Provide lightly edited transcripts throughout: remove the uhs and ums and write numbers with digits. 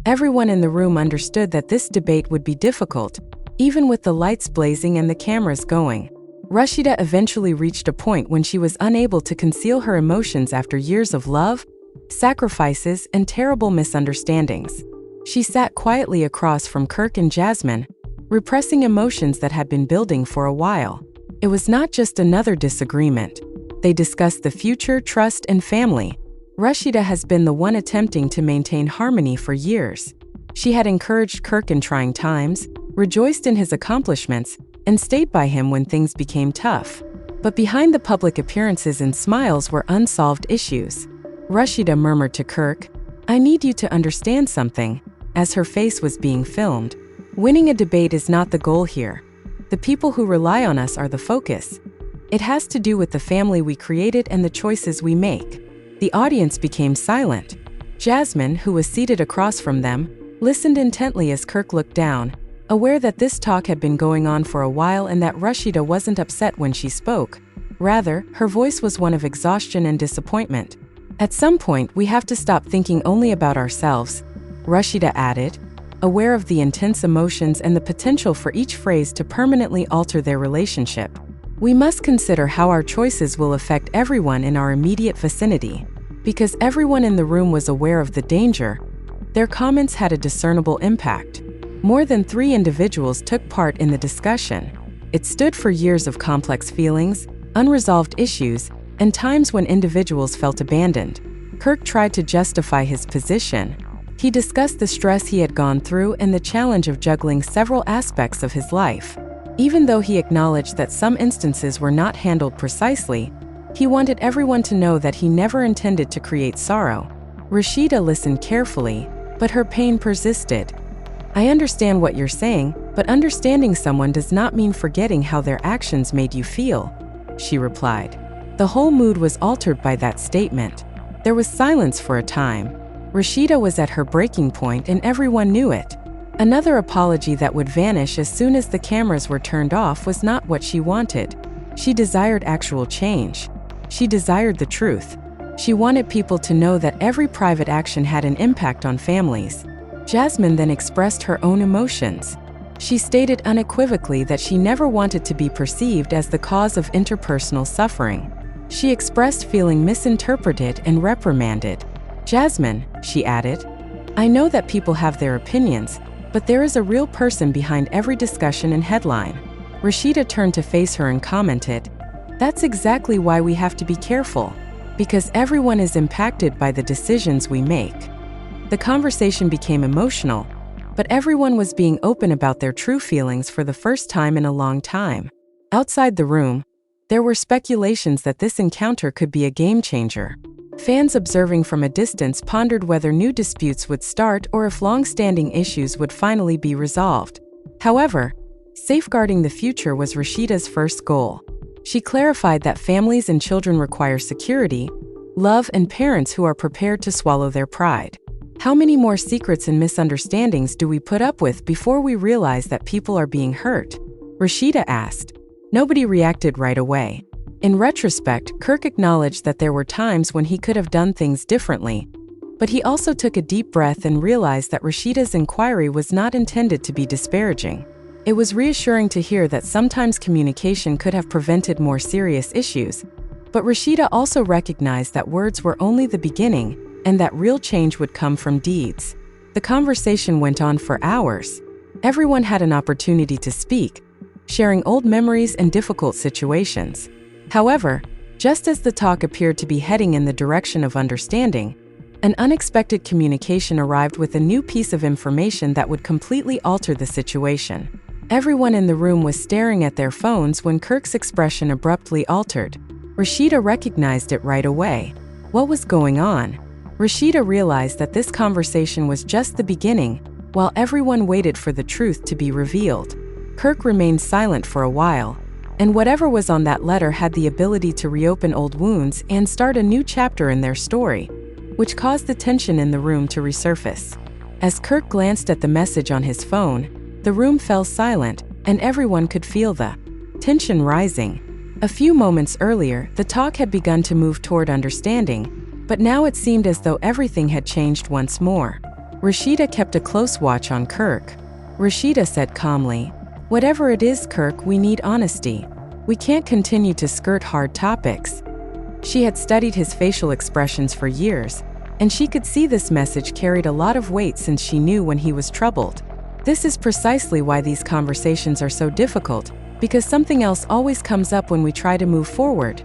Everyone in the room understood that this debate would be difficult, even with the lights blazing and the cameras going. Rasheeda eventually reached a point when she was unable to conceal her emotions after years of love, sacrifices, and terrible misunderstandings. She sat quietly across from Kirk and Jasmine, repressing emotions that had been building for a while. It was not just another disagreement. They discussed the future, trust, and family. Rasheeda has been the one attempting to maintain harmony for years. She had encouraged Kirk in trying times, rejoiced in his accomplishments, and stayed by him when things became tough. But behind the public appearances and smiles were unsolved issues. Rasheeda murmured to Kirk, "I need you to understand something," as her face was being filmed. Winning a debate is not the goal here. The people who rely on us are the focus. It has to do with the family we created and the choices we make. The audience became silent. Jasmine, who was seated across from them, listened intently as Kirk looked down, aware that this talk had been going on for a while and that Rasheeda wasn't upset when she spoke. Rather, her voice was one of exhaustion and disappointment. "At some point, we have to stop thinking only about ourselves," Rasheeda added, aware of the intense emotions and the potential for each phrase to permanently alter their relationship. "We must consider how our choices will affect everyone in our immediate vicinity." Because everyone in the room was aware of the danger, their comments had a discernible impact. More than 3 individuals took part in the discussion. It stood for years of complex feelings, unresolved issues, and times when individuals felt abandoned. Kirk tried to justify his position. He discussed the stress he had gone through and the challenge of juggling several aspects of his life. Even though he acknowledged that some instances were not handled precisely, he wanted everyone to know that he never intended to create sorrow. Rasheeda listened carefully, but her pain persisted. "I understand what you're saying, but understanding someone does not mean forgetting how their actions made you feel," she replied. The whole mood was altered by that statement. There was silence for a time. Rasheeda was at her breaking point and everyone knew it. Another apology that would vanish as soon as the cameras were turned off was not what she wanted. She desired actual change. She desired the truth. She wanted people to know that every private action had an impact on families. Jasmine then expressed her own emotions. She stated unequivocally that she never wanted to be perceived as the cause of interpersonal suffering. She expressed feeling misinterpreted and reprimanded. "Jasmine," she added, "I know that people have their opinions, but there is a real person behind every discussion and headline." Rasheeda turned to face her and commented, "That's exactly why we have to be careful, because everyone is impacted by the decisions we make." The conversation became emotional, but everyone was being open about their true feelings for the first time in a long time. Outside the room, there were speculations that this encounter could be a game changer. Fans observing from a distance pondered whether new disputes would start or if long-standing issues would finally be resolved. However, safeguarding the future was Rasheeda's first goal. She clarified that families and children require security, love, and parents who are prepared to swallow their pride. How many more secrets and misunderstandings do we put up with before we realize that people are being hurt? Rasheeda asked. Nobody reacted right away. In retrospect, Kirk acknowledged that there were times when he could have done things differently, but he also took a deep breath and realized that Rasheeda's inquiry was not intended to be disparaging. It was reassuring to hear that sometimes communication could have prevented more serious issues, but Rasheeda also recognized that words were only the beginning and that real change would come from deeds. The conversation went on for hours. Everyone had an opportunity to speak, sharing old memories and difficult situations. However, just as the talk appeared to be heading in the direction of understanding, an unexpected communication arrived with a new piece of information that would completely alter the situation. Everyone in the room was staring at their phones when Kirk's expression abruptly altered. Rasheeda recognized it right away. What was going on? Rasheeda realized that this conversation was just the beginning, while everyone waited for the truth to be revealed. Kirk remained silent for a while, and whatever was on that letter had the ability to reopen old wounds and start a new chapter in their story, which caused the tension in the room to resurface. As Kirk glanced at the message on his phone, the room fell silent, and everyone could feel the tension rising. A few moments earlier, the talk had begun to move toward understanding, but now it seemed as though everything had changed once more. Rasheeda kept a close watch on Kirk. Rasheeda said calmly, "Whatever it is, Kirk, we need honesty. We can't continue to skirt hard topics." She had studied his facial expressions for years, and she could see this message carried a lot of weight since she knew when he was troubled. "This is precisely why these conversations are so difficult, because something else always comes up when we try to move forward,"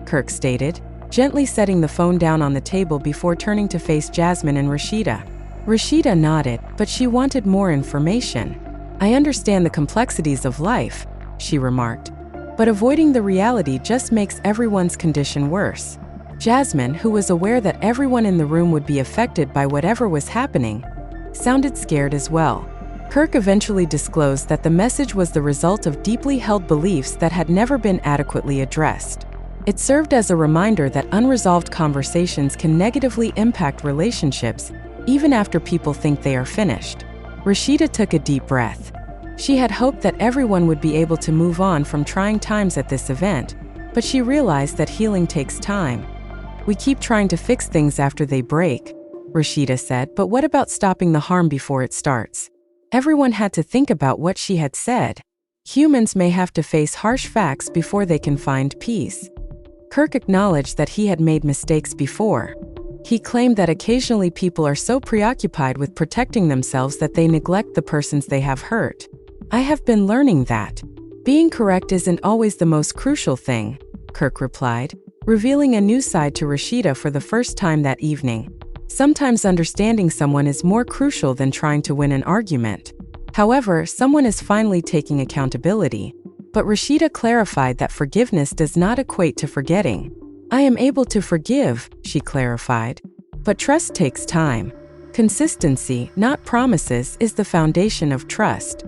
Kirk stated, gently setting the phone down on the table before turning to face Jasmine and Rasheeda. Rasheeda nodded, but she wanted more information. "I understand the complexities of life," she remarked, "but avoiding the reality just makes everyone's condition worse." Jasmine, who was aware that everyone in the room would be affected by whatever was happening, sounded scared as well. Kirk eventually disclosed that the message was the result of deeply held beliefs that had never been adequately addressed. It served as a reminder that unresolved conversations can negatively impact relationships, even after people think they are finished. Rasheeda took a deep breath. She had hoped that everyone would be able to move on from trying times at this event, but she realized that healing takes time. "We keep trying to fix things after they break," Rasheeda said, "but what about stopping the harm before it starts?" Everyone had to think about what she had said. Humans may have to face harsh facts before they can find peace. Kirk acknowledged that he had made mistakes before. He claimed that occasionally people are so preoccupied with protecting themselves that they neglect the persons they have hurt. "I have been learning that being correct isn't always the most crucial thing," Kirk replied, revealing a new side to Rasheeda for the first time that evening. Sometimes understanding someone is more crucial than trying to win an argument. However, someone is finally taking accountability. But Rasheeda clarified that forgiveness does not equate to forgetting. "I am able to forgive," she clarified, "but trust takes time. Consistency, not promises, is the foundation of trust."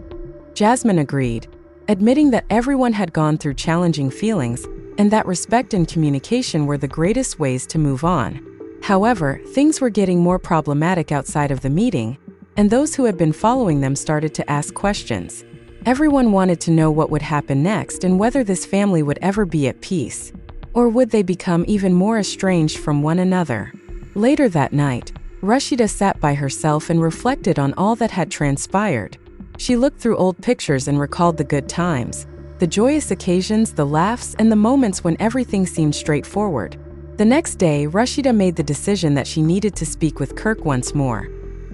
Jasmine agreed, admitting that everyone had gone through challenging feelings and that respect and communication were the greatest ways to move on. However, things were getting more problematic outside of the meeting, and those who had been following them started to ask questions. Everyone wanted to know what would happen next and whether this family would ever be at peace. Or would they become even more estranged from one another? Later that night, Rasheeda sat by herself and reflected on all that had transpired. She looked through old pictures and recalled the good times, the joyous occasions, the laughs, and the moments when everything seemed straightforward. The next day, Rasheeda made the decision that she needed to speak with Kirk once more.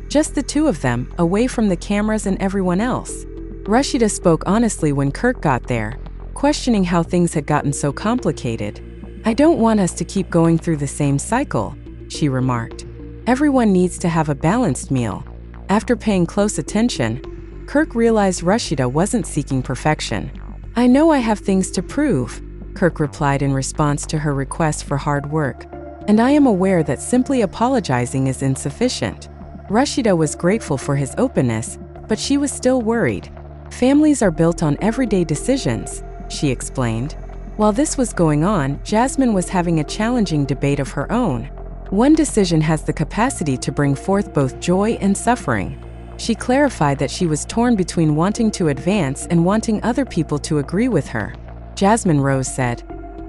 Just the two of them, away from the cameras and everyone else. Rasheeda spoke honestly when Kirk got there, questioning how things had gotten so complicated. "I don't want us to keep going through the same cycle," she remarked. "Everyone needs to have a balanced meal." After paying close attention, Kirk realized Rasheeda wasn't seeking perfection. "I know I have things to prove," Kirk replied in response to her request for hard work, "and I am aware that simply apologizing is insufficient." Rasheeda was grateful for his openness, but she was still worried. "Families are built on everyday decisions," she explained. While this was going on, Jasmine was having a challenging debate of her own. One decision has the capacity to bring forth both joy and suffering. She clarified that she was torn between wanting to advance and wanting other people to agree with her. Jasmine Rose said,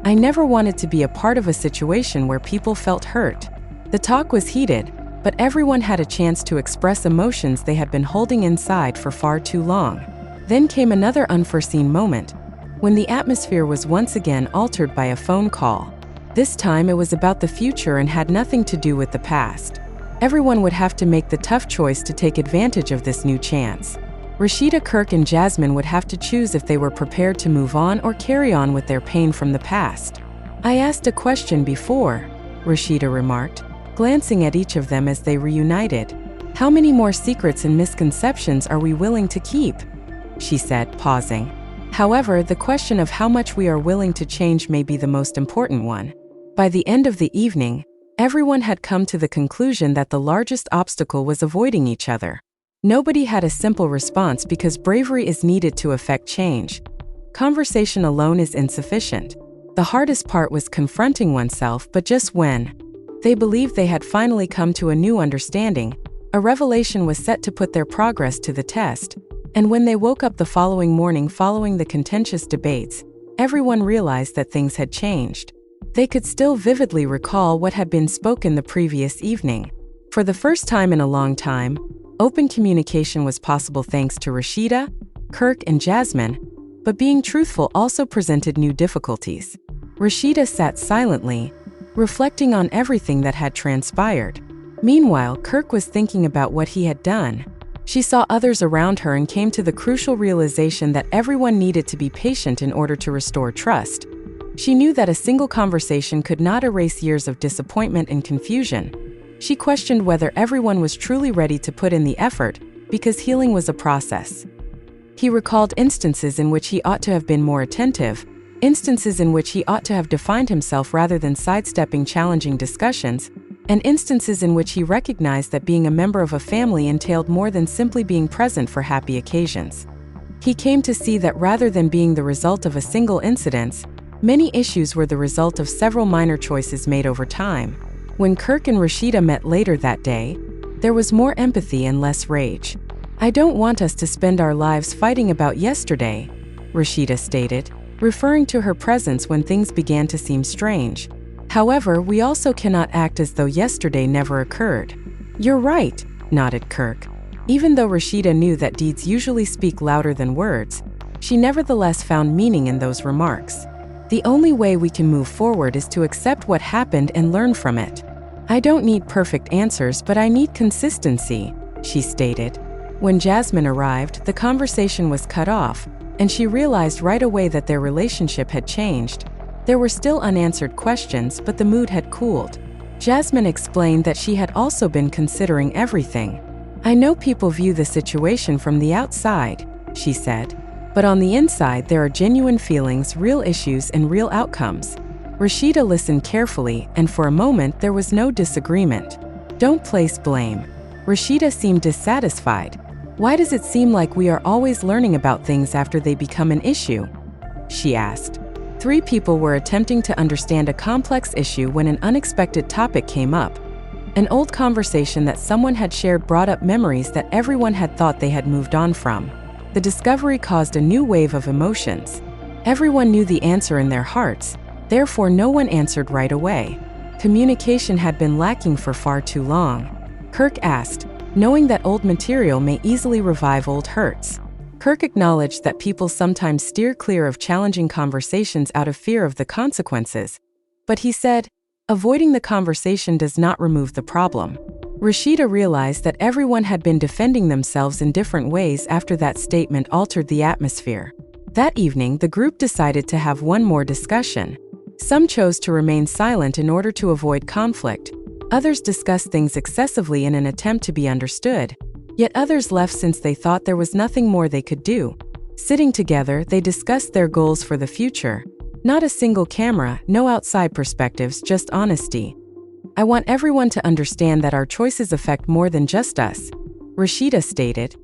"I never wanted to be a part of a situation where people felt hurt." The talk was heated, but everyone had a chance to express emotions they had been holding inside for far too long. Then came another unforeseen moment, when the atmosphere was once again altered by a phone call. This time it was about the future and had nothing to do with the past. Everyone would have to make the tough choice to take advantage of this new chance. Rasheeda, Kirk, and Jasmine would have to choose if they were prepared to move on or carry on with their pain from the past. "I asked a question before," Rasheeda remarked, glancing at each of them as they reunited. "How many more secrets and misconceptions are we willing to keep?" she said, pausing. However, the question of how much we are willing to change may be the most important one. By the end of the evening, everyone had come to the conclusion that the largest obstacle was avoiding each other. Nobody had a simple response because bravery is needed to effect change. Conversation alone is insufficient. The hardest part was confronting oneself, but just when they believed they had finally come to a new understanding, a revelation was set to put their progress to the test. And when they woke up the following morning following the contentious debates, everyone realized that things had changed. They could still vividly recall what had been spoken the previous evening. For the first time in a long time, Open communication was possible thanks to Rasheeda, Kirk, and Jasmine, but being truthful also presented new difficulties. Rasheeda sat silently, reflecting on everything that had transpired. Meanwhile, Kirk was thinking about what he had done. She saw others around her and came to the crucial realization that everyone needed to be patient in order to restore trust. She knew that a single conversation could not erase years of disappointment and confusion. She questioned whether everyone was truly ready to put in the effort, because healing was a process. He recalled instances in which he ought to have been more attentive, instances in which he ought to have defined himself rather than sidestepping challenging discussions, and instances in which he recognized that being a member of a family entailed more than simply being present for happy occasions. He came to see that rather than being the result of a single incident, many issues were the result of several minor choices made over time. When Kirk and Rasheeda met later that day, there was more empathy and less rage. "I don't want us to spend our lives fighting about yesterday," Rasheeda stated, referring to her presence when things began to seem strange. "However, we also cannot act as though yesterday never occurred." "You're right," nodded Kirk. Even though Rasheeda knew that deeds usually speak louder than words, she nevertheless found meaning in those remarks. "The only way we can move forward is to accept what happened and learn from it. I don't need perfect answers, but I need consistency," she stated. When Jasmine arrived, the conversation was cut off, and she realized right away that their relationship had changed. There were still unanswered questions, but the mood had cooled. Jasmine explained that she had also been considering everything. "I know people view the situation from the outside," she said, "but on the inside there are genuine feelings, real issues, and real outcomes." Rasheeda listened carefully, and for a moment there was no disagreement. "Don't place blame." Rasheeda seemed dissatisfied. "Why does it seem like we are always learning about things after they become an issue?" she asked. Three people were attempting to understand a complex issue when an unexpected topic came up. An old conversation that someone had shared brought up memories that everyone had thought they had moved on from. The discovery caused a new wave of emotions. Everyone knew the answer in their hearts, therefore no one answered right away. Communication had been lacking for far too long. Kirk asked, knowing that old material may easily revive old hurts. Kirk acknowledged that people sometimes steer clear of challenging conversations out of fear of the consequences. But he said, avoiding the conversation does not remove the problem. Rasheeda realized that everyone had been defending themselves in different ways after that statement altered the atmosphere. That evening, the group decided to have one more discussion. Some chose to remain silent in order to avoid conflict. Others discussed things excessively in an attempt to be understood. Yet others left since they thought there was nothing more they could do. Sitting together, they discussed their goals for the future. Not a single camera, no outside perspectives, just honesty. "I want everyone to understand that our choices affect more than just us," Rasheeda stated,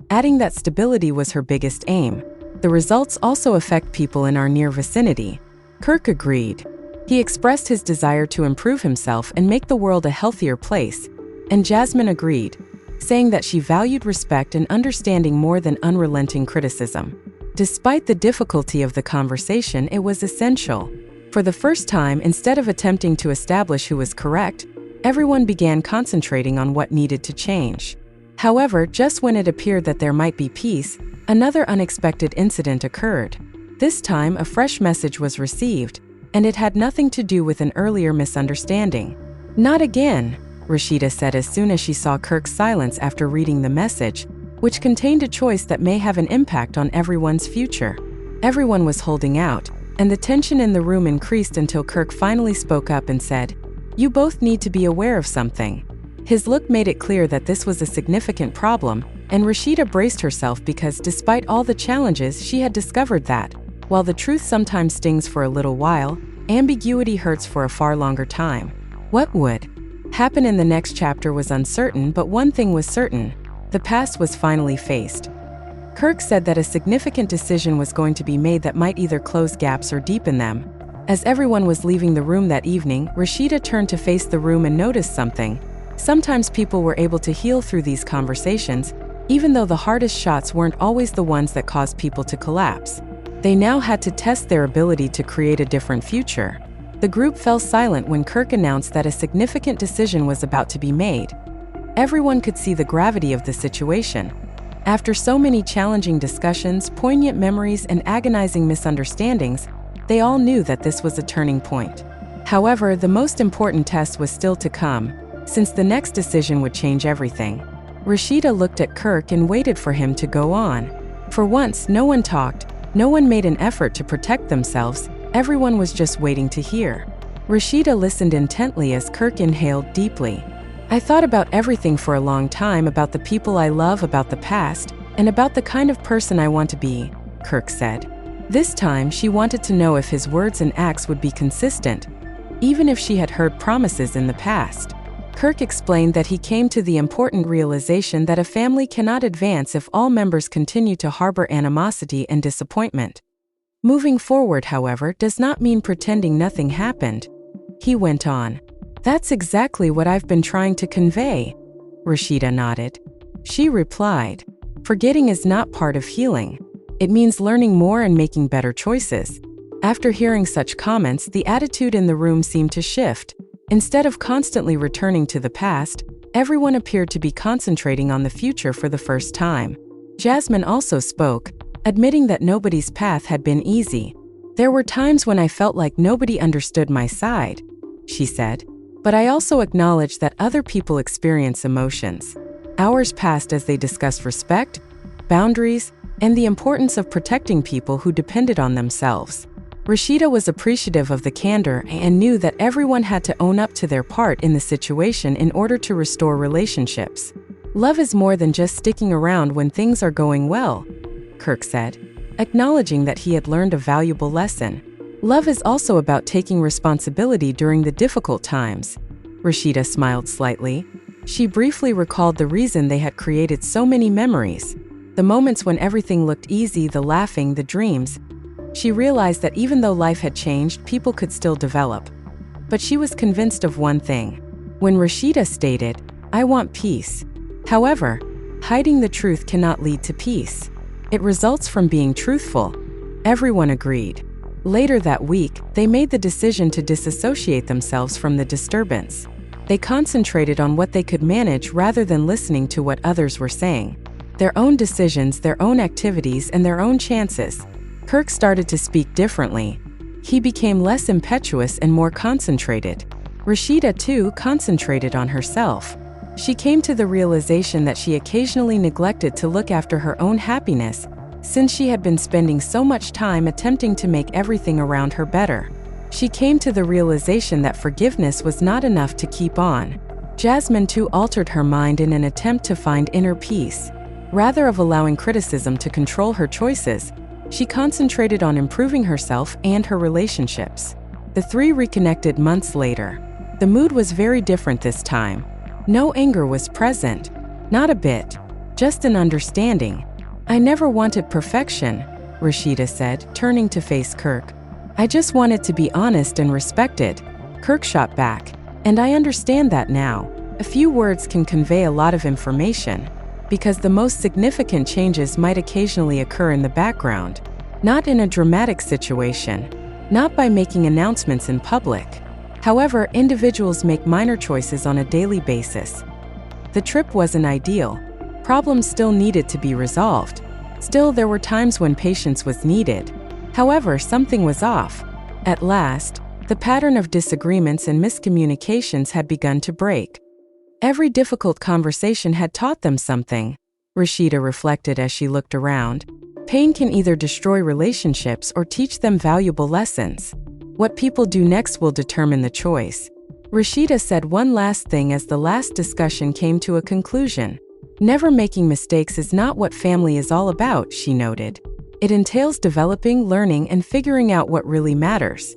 adding that stability was her biggest aim. "The results also affect people in our near vicinity." Kirk agreed. He expressed his desire to improve himself and make the world a healthier place, and Jasmine agreed, saying that she valued respect and understanding more than unrelenting criticism. Despite the difficulty of the conversation, it was essential. For the first time, instead of attempting to establish who was correct, everyone began concentrating on what needed to change. However, just when it appeared that there might be peace, another unexpected incident occurred. This time, a fresh message was received, and it had nothing to do with an earlier misunderstanding. "Not again," Rasheeda said as soon as she saw Kirk's silence after reading the message, which contained a choice that may have an impact on everyone's future. Everyone was holding out, and the tension in the room increased until Kirk finally spoke up and said, "You both need to be aware of something." His look made it clear that this was a significant problem, and Rasheeda braced herself because despite all the challenges, she had discovered that, while the truth sometimes stings for a little while, ambiguity hurts for a far longer time. What would happen in the next chapter was uncertain, but one thing was certain: the past was finally faced. Kirk said that a significant decision was going to be made that might either close gaps or deepen them. As everyone was leaving the room that evening, Rasheeda turned to face the room and noticed something. Sometimes people were able to heal through these conversations, even though the hardest shots weren't always the ones that caused people to collapse. They now had to test their ability to create a different future. The group fell silent when Kirk announced that a significant decision was about to be made. Everyone could see the gravity of the situation. After so many challenging discussions, poignant memories, and agonizing misunderstandings, they all knew that this was a turning point. However, the most important test was still to come, since the next decision would change everything. Rasheeda looked at Kirk and waited for him to go on. For once, no one talked, no one made an effort to protect themselves, everyone was just waiting to hear. Rasheeda listened intently as Kirk inhaled deeply. "I thought about everything for a long time, about the people I love, about the past, and about the kind of person I want to be," Kirk said. This time, she wanted to know if his words and acts would be consistent, even if she had heard promises in the past. Kirk explained that he came to the important realization that a family cannot advance if all members continue to harbor animosity and disappointment. Moving forward, however, does not mean pretending nothing happened. He went on. "That's exactly what I've been trying to convey." Rasheeda nodded. She replied, "Forgetting is not part of healing. It means learning more and making better choices." After hearing such comments, the attitude in the room seemed to shift. Instead of constantly returning to the past, everyone appeared to be concentrating on the future for the first time. Jasmine also spoke, admitting that nobody's path had been easy. "There were times when I felt like nobody understood my side," she said. "But I also acknowledged that other people experience emotions." Hours passed as they discussed respect, boundaries, and the importance of protecting people who depended on themselves. Rasheeda was appreciative of the candor and knew that everyone had to own up to their part in the situation in order to restore relationships. "Love is more than just sticking around when things are going well," Kirk said, acknowledging that he had learned a valuable lesson. "Love is also about taking responsibility during the difficult times." Rasheeda smiled slightly. She briefly recalled the reason they had created so many memories. The moments when everything looked easy, the laughing, the dreams. She realized that even though life had changed, people could still develop. But she was convinced of one thing. When Rasheeda stated, "I want peace." However, hiding the truth cannot lead to peace. It results from being truthful. Everyone agreed. Later that week, they made the decision to disassociate themselves from the disturbance. They concentrated on what they could manage rather than listening to what others were saying. Their own decisions, their own activities, and their own chances. Kirk started to speak differently. He became less impetuous and more concentrated. Rasheeda, too, concentrated on herself. She came to the realization that she occasionally neglected to look after her own happiness, since she had been spending so much time attempting to make everything around her better. She came to the realization that forgiveness was not enough to keep on. Jasmine, too, altered her mind in an attempt to find inner peace. Rather of allowing criticism to control her choices, she concentrated on improving herself and her relationships. The three reconnected months later. The mood was very different this time. No anger was present. Not a bit. Just an understanding. "I never wanted perfection," Rasheeda said, turning to face Kirk. "I just wanted to be honest and respected." Kirk shot back. "And I understand that now. A few words can convey a lot of information. Because the most significant changes might occasionally occur in the background, not in a dramatic situation, not by making announcements in public. However, individuals make minor choices on a daily basis. The trip wasn't ideal. Problems still needed to be resolved. Still, there were times when patience was needed. However, something was off. At last, the pattern of disagreements and miscommunications had begun to break. Every difficult conversation had taught them something, Rasheeda reflected as she looked around. Pain can either destroy relationships or teach them valuable lessons. What people do next will determine the choice. Rasheeda said one last thing as the last discussion came to a conclusion. Never making mistakes is not what family is all about, she noted. It entails developing, learning, and figuring out what really matters.